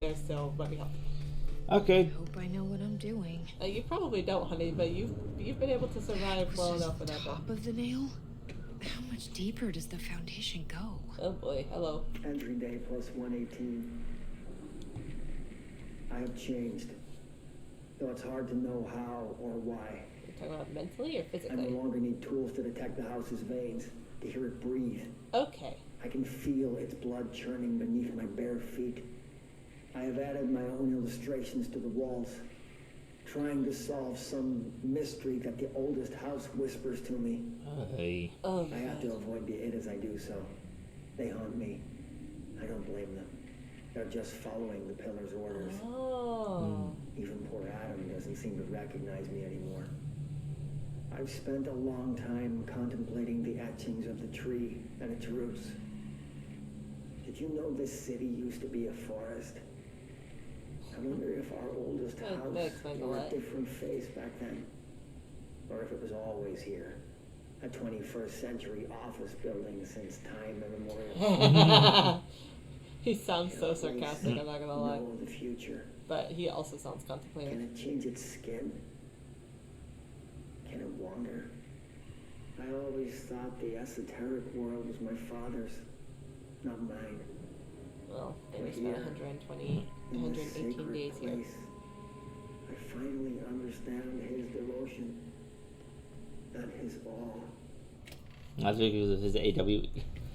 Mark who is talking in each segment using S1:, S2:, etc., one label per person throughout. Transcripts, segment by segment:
S1: there, so let me help.
S2: Okay.
S3: I hope I know what I'm doing.
S1: You probably don't, honey, but you've been able to survive well enough for that.
S3: Top of the nail? How much deeper does the foundation go?
S1: Oh boy, hello.
S4: Entry day plus 118. I have changed, though it's hard to know how or why.
S1: You're talking about mentally or
S4: I
S1: physically?
S4: no longer need tools to detect the house's veins, to hear it breathe.
S1: Okay.
S4: I can feel its blood churning beneath my bare feet. I have added my own illustrations to the walls, trying to solve some mystery that the oldest house whispers to me.
S2: Hey.
S1: Oh,
S4: I have to avoid it as I do so. They haunt me. I don't blame them. They're just following the pillar's orders.
S1: Oh.
S4: Even poor Adam doesn't seem to recognize me anymore. I've spent a long time contemplating the etchings of the tree and its roots. Did you know this city used to be a forest? I wonder if our oldest
S1: That
S4: house
S1: explains a
S4: wore a
S1: lot.
S4: different face back then. Or if it was always here. A 21st century office building since time immemorial.
S1: He sounds so sarcastic, I'm not gonna lie.
S4: Know the future.
S1: But he also sounds
S4: Can
S1: contemplative.
S4: it change its skin? Can it wander? I always thought the esoteric world was my father's, not mine.
S1: Well, they were spent 120,
S4: In this
S1: 118
S4: sacred
S1: days here.
S4: place, I finally understand his devotion and his awe.
S2: That's because of his AWE.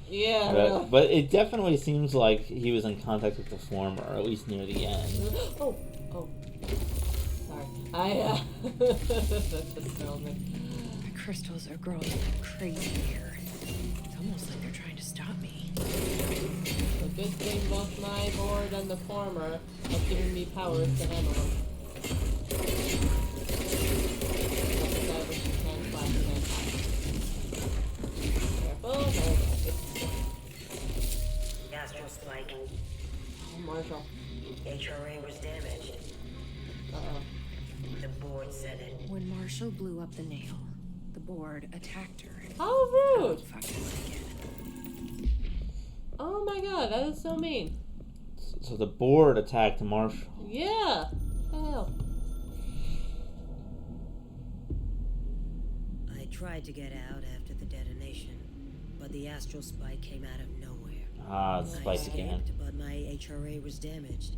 S1: Yeah, I know.
S2: But it definitely seems like he was in contact with the former, or at least near the end.
S1: Oh. Sorry. I, that just failed me.
S3: The crystals are growing like crazy here. It's almost like they're trying to stop me.
S1: The good thing both my board and the former have given me powers to handle them. Careful, there we go.
S5: Astral spike.
S1: Oh, Marshal.
S5: HRA was damaged.
S1: Uh-oh.
S5: The board said it.
S3: When Marshal blew up the nail, the board attacked her.
S1: How rude!
S3: Fuck this again.
S1: Oh my god, that is so mean.
S2: So the board attacked Marshal.
S1: Yeah! Hell.
S5: I tried to get out after the detonation, but the astral spike came out of nowhere.
S2: Ah, the
S5: I
S2: spike
S5: escaped,
S2: again.
S5: but my HRA was damaged.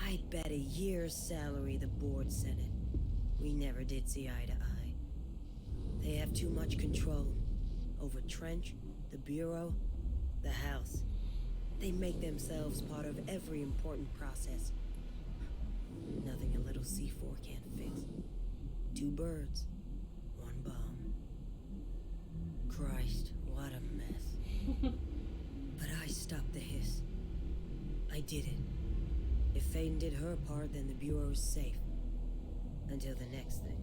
S5: I'd bet a year's salary the board said it. We never did see eye to eye. They have too much control over Trench, the Bureau, the House. They make themselves part of every important process. Nothing a little C4 can't fix. 2 birds, 1 bomb. Christ, what a mess. But I stopped the hiss. I did it. If Faden did her part, then the Bureau's safe. Until the next thing.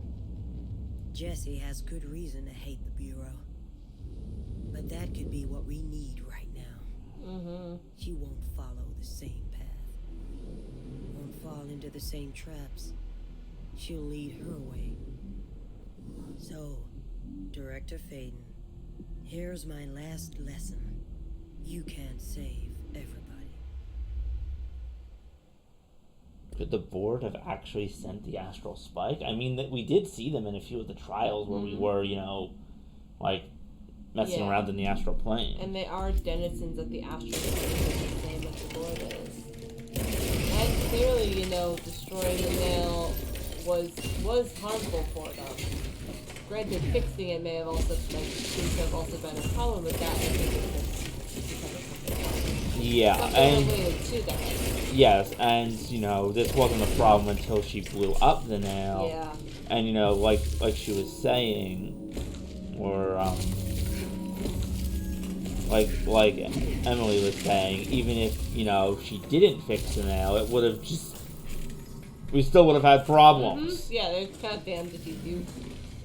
S5: Jesse has good reason to hate the Bureau. But that could be what we need right now.
S1: Mm-hmm.
S5: She won't follow the same path. Won't fall into the same traps. She'll lead her way. So, Director Faden, here's my last lesson. You can't save everybody.
S2: Could the board have actually sent the astral spike? I mean, we did see them in a few of the trials where we were, like messing around in the astral plane.
S1: And they are denizens of the astral plane, the same as the board is. And clearly, destroying the nail was harmful for them. Granted, fixing it may have also been a problem with that. I think it was because of something else.
S2: Yeah,
S1: Something
S2: and
S1: related to that.
S2: yes, and this wasn't a problem until she blew up the nail.
S1: Yeah.
S2: And like she was saying, or like Emily was saying, even if she didn't fix the nail, it would have we still would have had problems.
S1: Mm-hmm. Yeah, it's kind of damned if you do,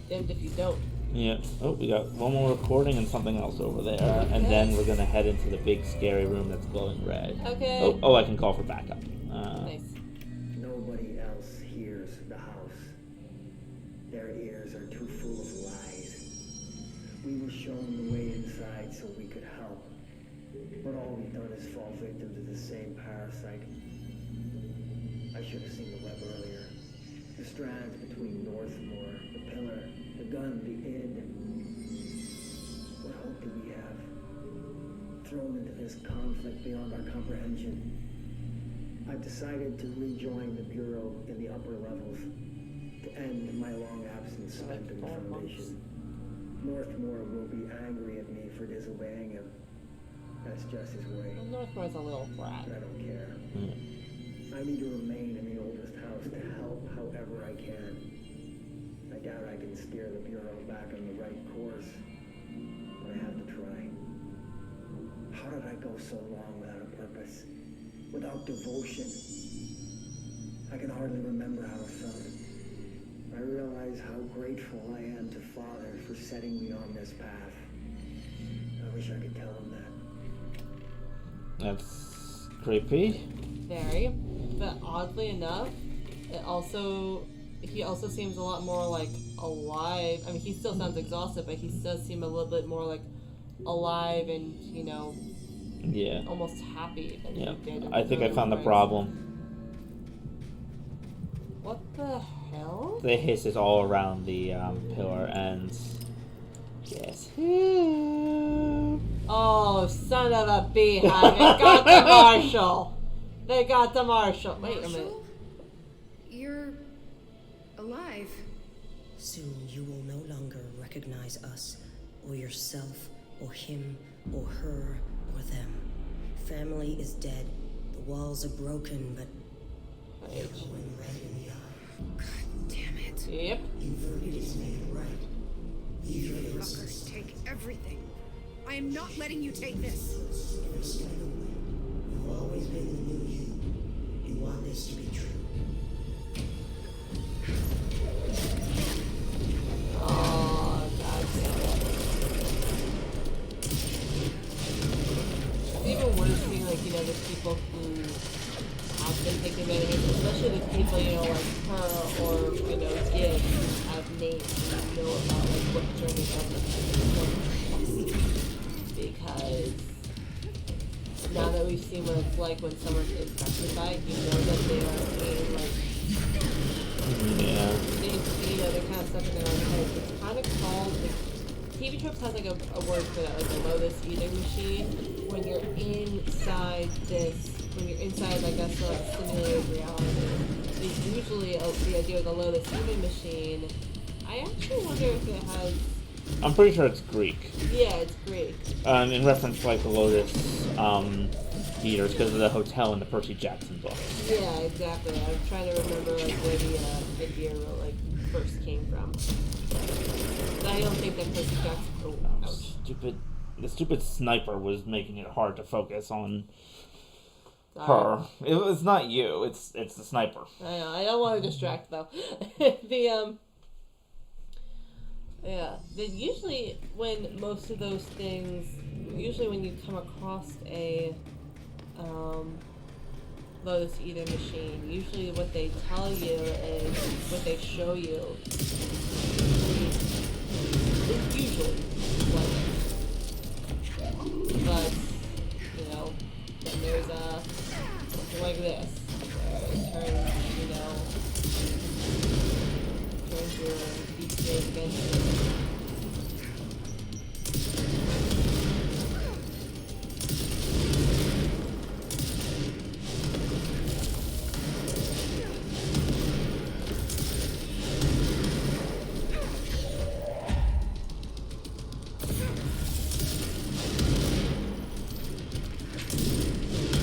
S1: damned if you don't.
S2: Yeah. Oh, we got one more recording and something else over there, and then we're gonna head into the big scary room that's glowing red.
S1: Okay.
S2: Oh, I can call for backup.
S1: Nice.
S4: Nobody else hears the house. Their ears are too full of lies. We were shown the way inside so we could help. But all we've done is fall victim to the same parasite. should have seen the web earlier. The strands between Northmore, the pillar, the gun, the id. What hope do we have? Thrown into this conflict beyond our comprehension. I've decided to rejoin the Bureau in the upper levels, to end my long absence spent in the Foundation. Northmore will be angry at me for disobeying him. That's just his way.
S1: Well, Northmore's a little brat.
S4: But I don't care. I need to remain in the oldest house to help however I can. I doubt I can steer the Bureau back on the right course, but I have to try. How did I go so long without a purpose? Without devotion? I can hardly remember how it felt. I realize how grateful I am to Father for setting me on this path. I wish I could tell him that.
S2: That's creepy.
S1: Very. But oddly enough, he also seems a lot more like alive. I mean, he still sounds exhausted, but he does seem a little bit more like alive and, you know,
S2: Yeah.
S1: almost happy than
S2: Yeah.
S1: he did.
S2: I think I found the problem.
S1: What the hell?
S2: The hiss is all around the pillar, and guess who?
S1: Oh, son of a beehive! They got the Marshal. They got the Marshal. Wait a minute.
S3: Marshal? You're alive.
S5: Soon you will no longer recognize us, or yourself, or him, or her, or them. Family is dead. The walls are broken, but they're going red in the eye.
S3: God damn it.
S1: Yep.
S5: You verdict is made right. Leave your
S3: Fuckers,
S5: innocence.
S3: take everything. I am not letting you take this.
S5: You're still the one. You've always been the new you. You want this to be true.
S1: Oh, God damn it. It's even worse seeing, like, you know, the people who have been taking medication, especially the people, you know, like her or, you know, Gibbs, who have names and know about, like, what journey they're on. Because now that we've seen what it's like when someone's infected by it, you know that they are being, like,
S2: Yeah.
S1: you know, they're kind of stuck in their own heads. It's kind of called, like, TV Tropes has, like, a word for that, like a Lotus eating machine. When you're inside like, a sort of simulated reality, it's usually the idea of the Lotus eating machine. I actually wonder if it has...
S2: I'm pretty sure it's Greek.
S1: Yeah, it's Greek.
S2: In reference to, like, the Lotus eaters, because of the hotel in the Percy Jackson book.
S1: Yeah, exactly. I'm trying to remember, like, where the idea, like, first came from. But I don't think that Percy Jackson... Oh, ouch.
S2: The stupid sniper was making it hard to focus on
S1: Sorry.
S2: her. It's not you. It's the sniper.
S1: I know. I don't want to distract though. Usually when most of those things, usually when you come across a Lotus Eater machine, usually what they tell you is what they show you. It's usually what it is. But, you know, then there's something like this, where it turns, you know, turns your BPA against you.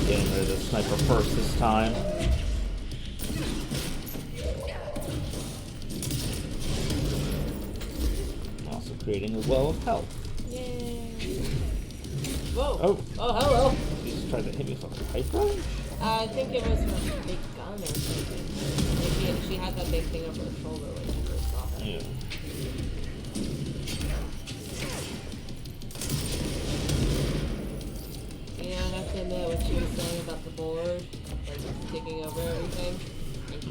S2: Getting rid of the sniper first this time. Also creating a well of health.
S1: Yay! Whoa!
S2: Oh.
S1: Oh, hello!
S2: She just tried to hit me with a pipe wrench?
S1: I think it was her big gun or something. Maybe she had that big thing over her shoulder when she first saw her.
S2: Yeah.
S1: Yeah, I have to admit what she was saying about the board, like taking over everything, and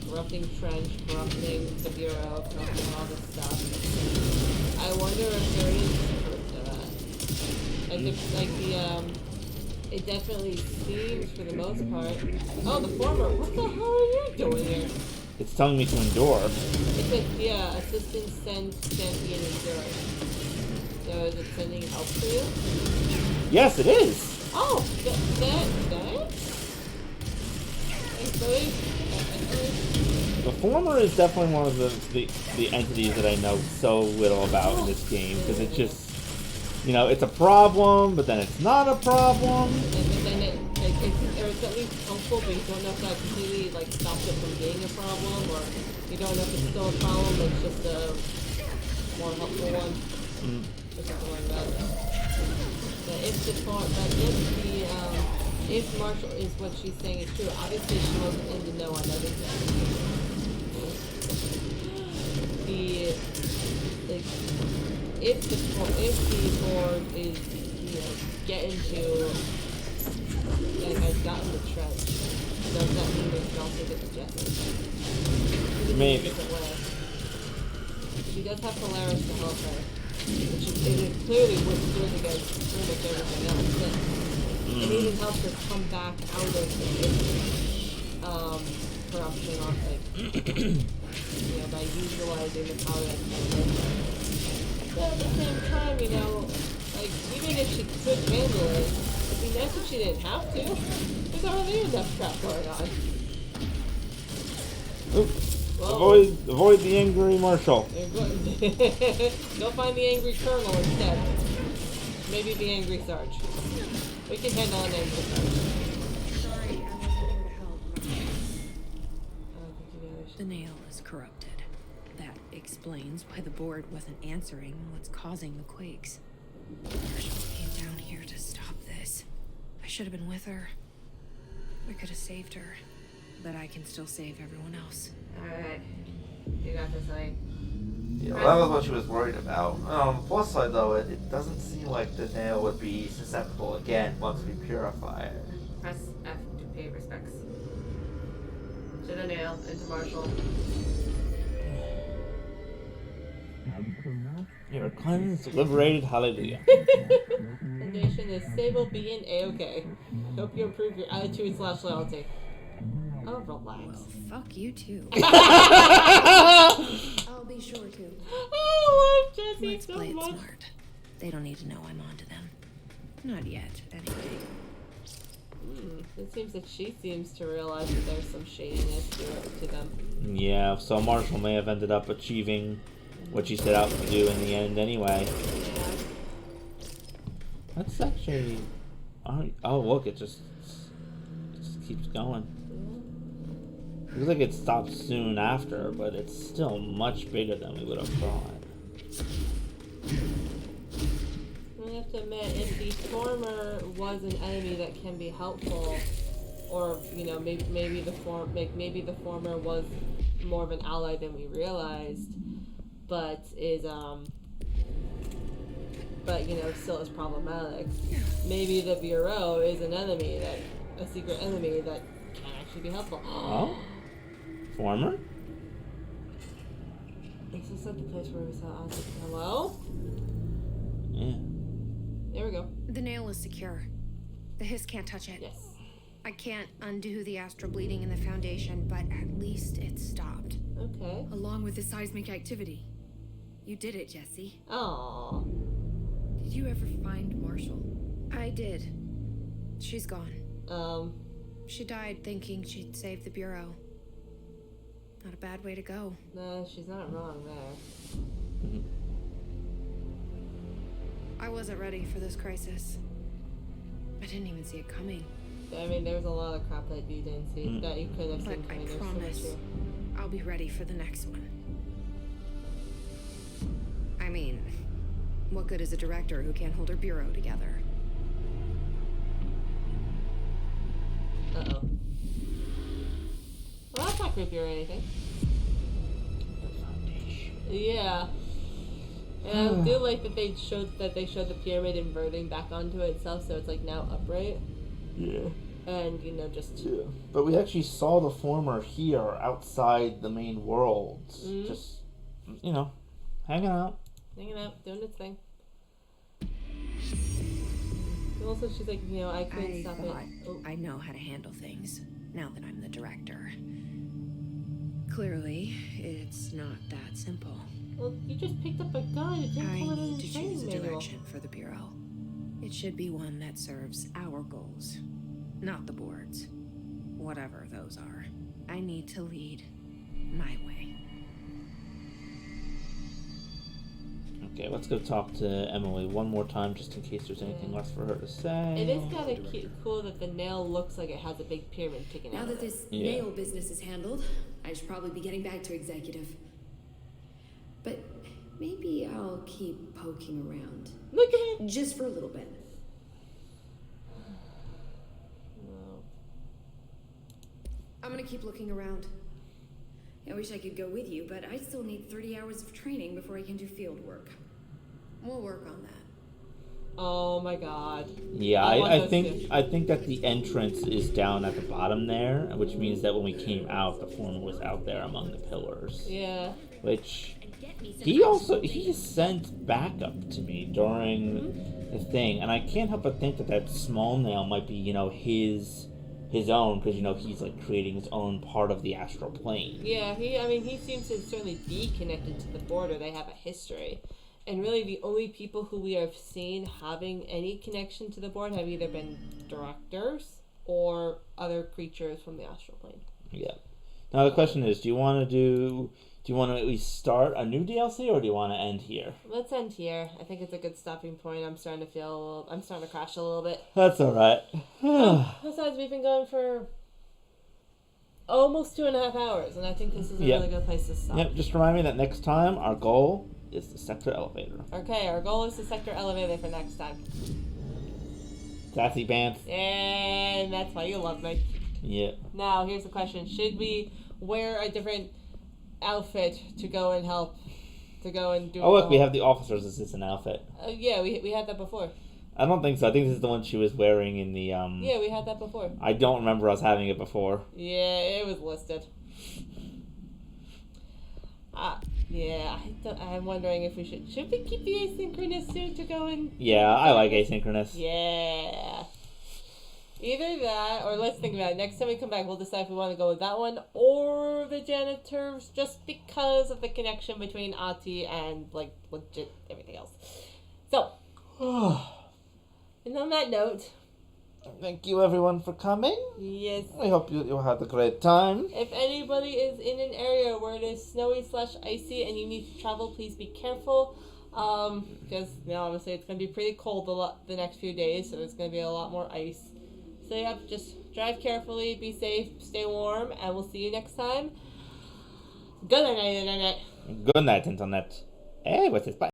S1: corrupting Trench, corrupting the Bureau, corrupting all this stuff. I wonder if there is proof to that. Like It definitely seems, for the most part. Oh, the former. What the hell are you doing here?
S2: It's telling me to endure.
S1: It says, yeah, assistance send champion endurance. So is it sending help for you?
S2: Yes, it is.
S1: Oh, that?
S2: The former is definitely one of the entities that I know so little about in this game, because it's just, you know, it's a problem, but then it's not a problem.
S1: But then it's at least helpful, but you don't know if that completely like stops it from being a problem, or you don't know if it's still a problem, but it's just a more helpful one. Just have to worry about it. But if Marshal is what she's saying is true, obviously she wasn't in the know on everything. If the board is, you know, getting to, like, has gotten the trench, does that mean they can also get the Jesse?
S2: Maybe.
S1: In a different way. She does have Polaris to help her, which it clearly withstood against pretty much everything else. It even helps her come back out of the corruption off, like, you know, by utilizing the power that's coming in. But at the same time, you know, like, even if she could handle it, it'd be nice if she didn't have to. There's already enough crap going on.
S2: Oops.
S1: Whoa.
S2: Avoid the angry Marshal.
S1: Go find the angry Colonel instead. Maybe the angry Sarge. We can handle an angry Sarge.
S3: Sorry, I wasn't here to help. The nail is corrupted. That explains why the board wasn't answering what's causing the quakes. Marshal came down here to stop this. I should have been with her. We could have saved her. But I can still save everyone else.
S1: Alright. You got this, honey.
S2: Yeah, well, that was what she was worried about. Plus side though, it doesn't seem like the nail would be susceptible again once we purify it.
S1: Press F to pay respects. To the nail, into Marshal.
S2: You're cleansed, liberated, hallelujah.
S1: The nation is stable, being A-okay. Hope you improve your attitude/loyalty. Oh, relax.
S3: Well, fuck you too. I'll be sure to.
S1: I love Jesse
S3: Let's
S1: so
S3: play it
S1: much.
S3: smart. They don't need to know I'm onto them. Not yet, anyway.
S1: It seems that she seems to realize that there's some shadiness to them.
S2: Yeah, so Marshal may have ended up achieving what she set out to do in the end anyway.
S1: Yeah.
S2: That's actually... Oh, look, it just keeps going. Looks like it stops soon after, but it's still much bigger than we would have thought.
S1: I have to admit, if the former was an enemy that can be helpful, or you know, maybe the former was more of an ally than we realized, but you know, still is problematic. Maybe the Bureau is an enemy, a secret enemy that can actually be helpful.
S2: Oh? Former?
S1: This is like the place where we saw Ozzy. Hello?
S2: Yeah.
S1: There we go.
S3: The nail is secure. The hiss can't touch it.
S1: Yes.
S3: I can't undo the astral bleeding in the Foundation, but at least it stopped.
S1: Okay.
S6: Along with the seismic activity. You did it, Jesse.
S1: Aww.
S6: Did you ever find Marshal?
S3: I did. She's gone.
S1: Um,
S3: She died thinking she'd save the Bureau. Not a bad way to go.
S1: no, she's not wrong there.
S3: I wasn't ready for this crisis. I didn't even see it coming.
S1: I mean, there's a lot of crap that you didn't see, that you could have
S3: But
S1: seen
S3: I
S1: coming. There's so much
S3: promise
S1: here.
S3: I'll be ready for the next one. I mean, what good is a director who can't hold her Bureau together?
S1: Uh-oh. Well, that's not creepy or anything. Yeah. And I do like that they showed the pyramid inverting back onto itself, so it's like now upright.
S2: Yeah.
S1: And you know, just
S2: Yeah. But we actually saw the former here outside the main world. Just, you know, hanging out.
S1: hanging out, doing its thing. And also, she's like, you know, I couldn't
S3: I
S1: stop
S3: thought
S1: it. Oh.
S3: I know how to handle things, now that I'm the director. Clearly, it's not that simple.
S1: Well, you just picked up a gun. It didn't
S3: I
S1: come with
S3: need
S1: any
S3: to
S1: training
S3: choose a
S1: manual.
S3: direction for the Bureau. It should be one that serves our goals, not the board's. Whatever those are. I need to lead my way.
S2: Okay, let's go talk to Emily one more time just in case there's anything left for her to say.
S1: It is kind of cool that the nail looks like it has a big pyramid kicking
S6: Now
S1: out
S6: that
S1: of it.
S6: this
S2: Yeah.
S6: nail business is handled, I should probably be getting back to executive. But maybe I'll keep poking around.
S1: Look at me!
S6: Just for a little bit.
S1: No.
S6: I'm gonna keep looking around. I wish I could go with you, but I still need 30 hours of training before I can do field work. We'll work on that.
S1: Oh my god.
S2: Yeah,
S1: want
S2: I
S1: those
S2: think
S1: two.
S2: I think that the entrance is down at the bottom there, which means that when we came out, the foreman was out there among the pillars.
S1: Yeah.
S2: Which he sent backup to me during the thing, and I can't help but think that that small nail might be, you know, his own, because, you know, he's like creating his own part of the astral plane.
S1: Yeah, he seems to certainly be connected to the board, or they have a history. And really, the only people who we have seen having any connection to the board have either been directors or other creatures from the astral plane.
S2: Yeah. Now the question is, do you want to at least start a new DLC, or do you want to end here?
S1: Let's end here. I think it's a good stopping point. I'm starting to crash a little bit.
S2: That's all right.
S1: Besides, we've been going for almost 2.5 hours, and I think this is a
S2: Yep.
S1: really good place to stop.
S2: Yep. Just remind me that next time our goal is the sector elevator.
S1: Okay, our goal is to sector elevator for next time.
S2: Sassy pants.
S1: And that's why you love me.
S2: Yeah.
S1: Now, here's the question. Should we wear a different outfit to go and help? To go and do
S2: Oh look, we have the officer's assistant outfit.
S1: Yeah, we had that before.
S2: I don't think so. I think this is the one she was wearing in the
S1: Yeah, we had that before.
S2: I don't remember us having it before.
S1: Yeah, it was listed. Yeah, I'm wondering if we should we keep the asynchronous suit to go and...
S2: Yeah, I like asynchronous.
S1: Yeah. Either that, or let's think about it. Next time we come back, we'll decide if we want to go with that one or the janitors, just because of the connection between Ati and, like, legit everything else. So, and on that note...
S2: Thank you everyone for coming.
S1: Yes.
S2: We hope you had a great time.
S1: If anybody is in an area where it is snowy/icy and you need to travel, please be careful. Because, you know, obviously it's going to be pretty cold the next few days, so there's going to be a lot more ice. So, yeah, just drive carefully, be safe, stay warm, and we'll see you next time. Good night, Internet.
S2: Good night, Internet. Hey, what's this? Bye.